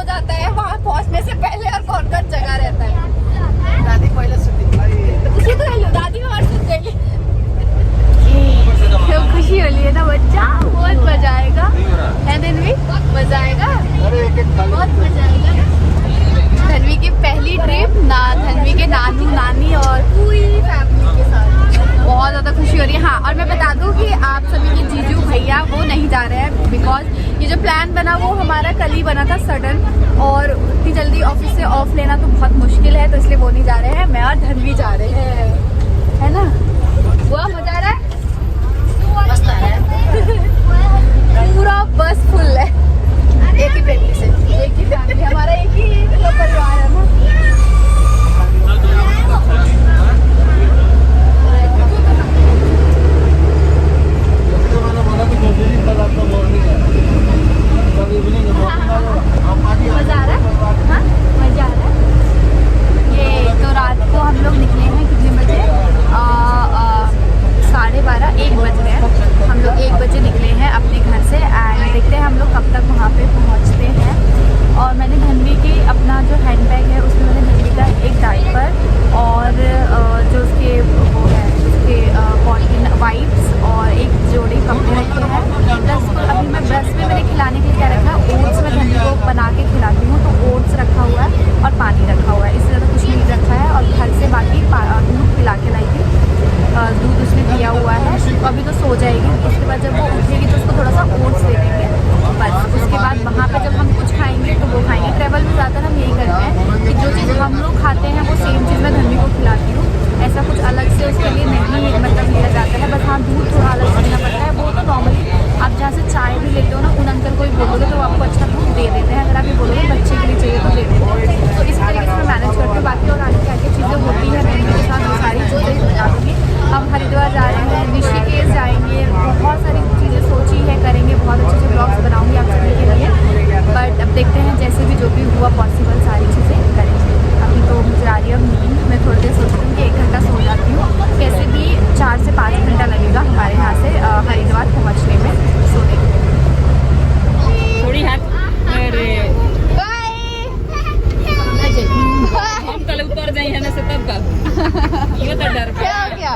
जाता है वहाँ पहुँचने से पहले और कौन कौन जगह रहता है। दादी पहले खुशी तो है, दादी और सुन गई। तो खुशी हो रही है ना बच्चा, बहुत मजा आएगा है धनवी, मजा आएगा, बहुत मजा आएगा। धनवी की पहली ट्रिप ना, धनवी के नानू नानी और पूरी फैमिली के साथ, बहुत ज़्यादा खुशी हो रही है। हाँ, और मैं बता दूं कि आप सभी के जीजू भैया वो नहीं जा रहे हैं, बिकॉज ये जो प्लान बना वो हमारा कल ही बना था सडन, और इतनी जल्दी ऑफिस से ऑफ लेना तो बहुत मुश्किल है, तो इसलिए वो नहीं जा रहे हैं, मैं और धनवी जा रहे हैं, है ना। वो मजा आ रहा है, मस्त है। पूरा बस फुल है, एक ही फैमिली से, एक ही फैमिली, हमारा एक ही परिवार है ना। मजा आ रहा है, हाँ मजा आ रहा है। ये तो रात को हम लोग निकले हैं कितने बजे, 12:30 1 बज रहे हैं, हम लोग 1 बजे निकले हैं अपने घर से, एंड देखते हैं हम लोग कब तक वहाँ पे पहुँचते हैं। और मैंने धनवी के अपना जो हैंड बैग है उसमें मैंने धनवी का एक डायपर और जो उसके वो है उसके कॉटन वाइप्स और एक जोड़े कपड़े रखे हैं, प्लस अभी मैं ब्रश में मैंने खिलाने के लिए क्या रखा है, ओट्स में धनवी को बना के खिलाती हूँ, तो ओट्स रखा हुआ है और पानी रखा हुआ है, इससे ज़्यादा कुछ नहीं रखा है। और घर से बाकी दूध पिला के लाई थी, दूध उसने दिया हुआ है, तो अभी तो सो जाएगी, उसके बाद जब वो उठेगी तो उसको थोड़ा सा ओट्स दे देंगे, बस उसके बाद वहाँ पे जब हम कुछ खाएंगे तो वो खाएंगे। ट्रैवल में ज़्यादातर हम यही करते हैं कि जो चीज़ हम लोग खाते हैं वो सेम चीज़ मैं धनवी को खिलाती हूँ, ऐसा कुछ अलग से उसके लिए नहीं मतलब लिया जाता है। बस हाँ, दूध थोड़ा अलग से लेना पड़ता है, वो तो नॉर्मली आप जहाँ से चाय भी लेते हो ना, उन अंकल को ही बोलोगे तो वो आपको अच्छा दूध दे देते हैं, अगर आप ये बोलोगे बच्चे के लिए चाहिए तो दे देते हैं। तो इस तरीके से मैं मैनेज करती हूँ, बाकी और आगे क्या क्या चीज़ें होती हैं मैं इनके साथ वो सारी चीज़ें बता दूँगी। हम हरिद्वार जा रहे हैं, ऋषिकेश जाएंगे, बहुत सारी चीज़ें सोची है, करेंगे, बहुत अच्छे अच्छे ब्लॉग्स बनाऊँगी आप सभी के लिए, बट अब देखते हैं जैसे भी जो भी हुआ पॉसिबल सारी चीज़ें करेंगे। अभी तो मुझे आ रही है नींद, मैं थोड़ी देर सोचती हूँ कि 1 घंटा सो जाती हूँ, कैसे भी 4 से 5 घंटा लगेगा हमारे यहाँ से हरिद्वार पहुँचने में, सोने के थोड़ी हाथ हम कल ऊपर जाए है ना से तब का ये तो डर क्या हो गया।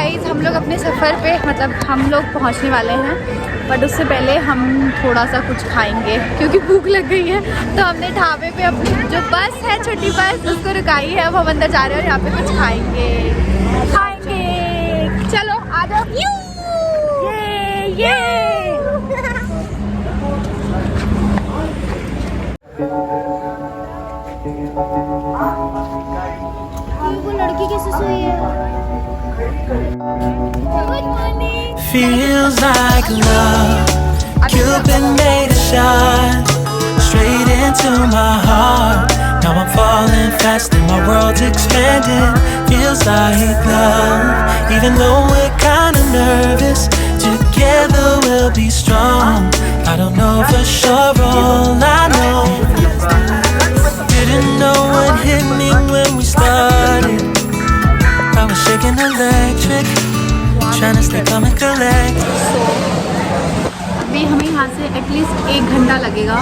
गाइस हम लोग अपने सफ़र पे मतलब हम लोग पहुंचने वाले हैं, बट उससे पहले हम थोड़ा सा कुछ खाएंगे क्योंकि भूख लग गई है। तो हमने ढाबे पे अपनी जो बस है, छोटी बस, उसको रुकाई है। अब हम अंदर जा रहे हैं और यहाँ पे कुछ खाएंगे। चलो आ जाओ। ये लड़की कैसे सोई है? Good morning. Feels like love. Cupid made a shot straight into my heart. Now I'm falling fast and my world's expanding. Feels like love. Even though we're kinda nervous, together we'll be strong. I don't know for sure, all I know. Didn't know what hit me when we started. I was shaking electric, trying to stay calm and collect. अभी हमें यहाँ से at least 1 घंटा लगेगा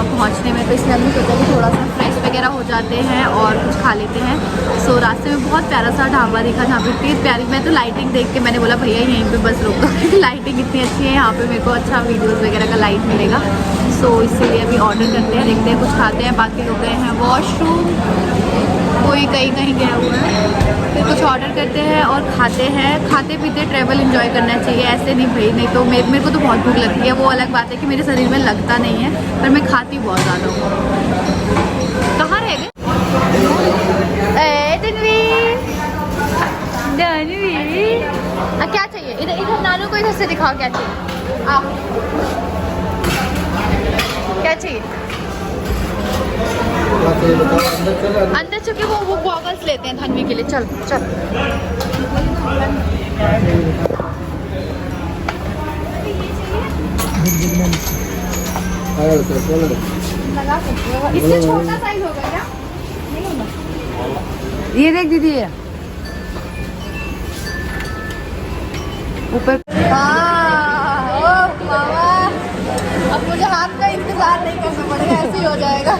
पहुँचने में, तो इसलिए हमने सोचा कि थोड़ा सा फ्रेश वगैरह हो जाते हैं और कुछ खा लेते हैं। सो रास्ते में बहुत प्यारा सा ढाबा दिखा जहाँ पे इतनी प्यारी, मैं तो लाइटिंग देख के मैंने बोला भैया यहीं पे बस रोको क्योंकि लाइटिंग इतनी अच्छी है यहाँ पे, मेरे को अच्छा वीडियोज़ वगैरह का लाइट मिलेगा। सो इसीलिए अभी ऑर्डर करते हैं, देखते हैं कुछ खाते हैं। बाकी लोग गए हैं वॉशरूम, कोई कहीं गया हुआ है, फिर कुछ ऑर्डर करते हैं और खाते हैं। खाते पीते ट्रैवल एंजॉय करना चाहिए, ऐसे नहीं भाई, नहीं तो मेरे को तो बहुत भूख लगती है। वो अलग बात है कि मेरे शरीर में लगता नहीं है, पर मैं खाती बहुत ज़्यादा हूँ। कहाँ रह गए क्या चाहिए? इधर नानू को इधर से दिखाओ क्या चाहिए। आओ, क्या चाहिए? अंदर चुके वो गॉगल्स लेते हैं धनवी के लिए। चल इससे छोटा साइज होगा क्या? नहीं होगा। ये देख दीदी है ऊपर। अब मुझे हाथ का इंतजार नहीं करना पड़ेगा, ऐसे ही हो जाएगा।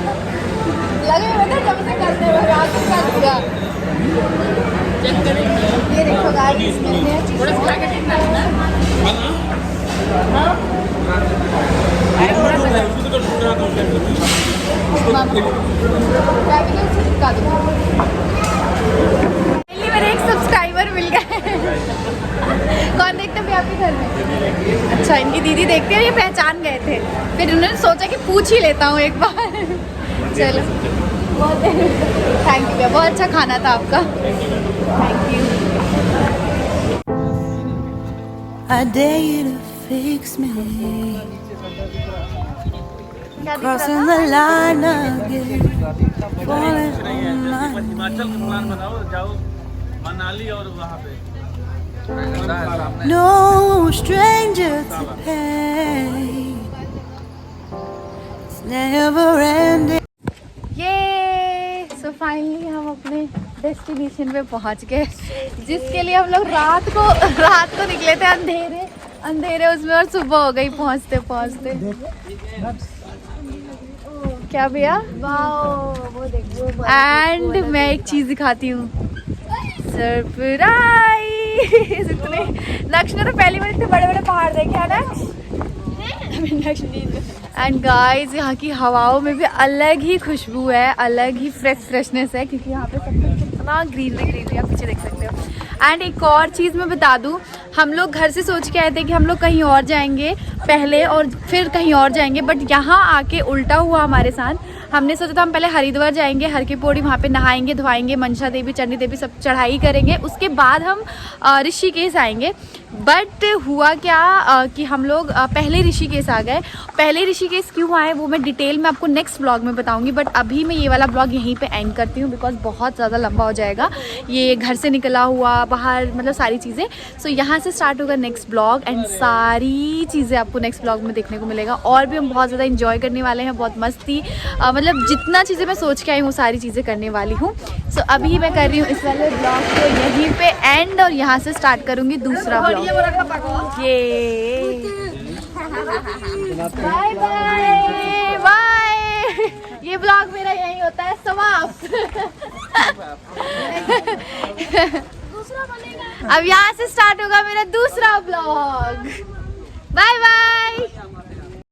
लगे हुए थे जब से करते हुए हाथ कर दिया। ये देखो गाइस मेरे एक सब्सक्राइबर मिल गए। कौन देखते हैं आपके घर में? अच्छा, इनकी दीदी देखते हैं, ये पहचान गए थे, फिर उन्होंने सोचा कि पूछ ही लेता हूँ एक बार। चलो बहुत थैंक यू, बहुत अच्छा खाना था आपका, thank you. I dare you to fix me. Crossing the line again. Falling on my Himachal का प्लान बनाओ, जाओ मनाली और वहाँ पे। no stranger to pain. It's never ending. ये सो फाइनली हम अपने डेस्टिनेशन पे पहुंच गए, जिसके लिए हम लोग रात को निकले थे, अंधेरे उसमें, और सुबह हो गई पहुंचते पहुंचते। क्या भैया? एंड मैं एक चीज़ दिखाती हूँ, सरप्राइज। इतने नक्श ने तो पहली बार इतने बड़े बड़े पहाड़ देखे है नक्श। एंड गाइस यहाँ की हवाओं में भी अलग ही खुशबू है, अलग ही फ्रेशनेस है, क्योंकि यहाँ पे सब कुछ इतना ग्रीनरी आप पीछे देख सकते हो। एंड एक और चीज़ मैं बता दूँ, हम लोग घर से सोच के आए थे कि हम लोग कहीं और जाएंगे पहले और फिर कहीं और जाएंगे, बट यहाँ आके उल्टा हुआ हमारे साथ। हमने सोचा था हम पहले हरिद्वार जाएंगे, हर की पौड़ी, वहाँ पे नहाएंगे धोएंगे, मनसा देवी, चंडी देवी सब चढ़ाई करेंगे, उसके बाद हम ऋषिकेश आएंगे। बट हुआ क्या कि हम लोग पहले ऋषिकेश आ गए। पहले ऋषिकेश क्यों आए वो मैं डिटेल में आपको नेक्स्ट ब्लॉग में बताऊंगी, बट अभी मैं ये वाला ब्लॉग यहीं पे एंड करती हूँ, बिकॉज बहुत ज़्यादा लंबा हो जाएगा ये घर से निकला हुआ बाहर, मतलब सारी चीज़ें। सो यहाँ से स्टार्ट होगा नेक्स्ट ब्लॉग, एंड सारी चीज़ें आपको नेक्स्ट ब्लॉग में देखने को मिलेगा। और भी हम बहुत ज़्यादा इंजॉय करने वाले हैं, बहुत मस्ती, मतलब जितना चीज़ें मैं सोच के आई हूँ सारी चीज़ें करने वाली हूँ। सो अभी मैं कर रही हूँ इस वाले ब्लॉग को यहीं पे एंड, और यहाँ से स्टार्ट करूँगी दूसरा ब्लॉग। ये बाय बाय बाय, ये ब्लॉग मेरा यहीं होता है समाप्त। अब यहाँ से स्टार्ट होगा मेरा दूसरा ब्लॉग। Bye bye.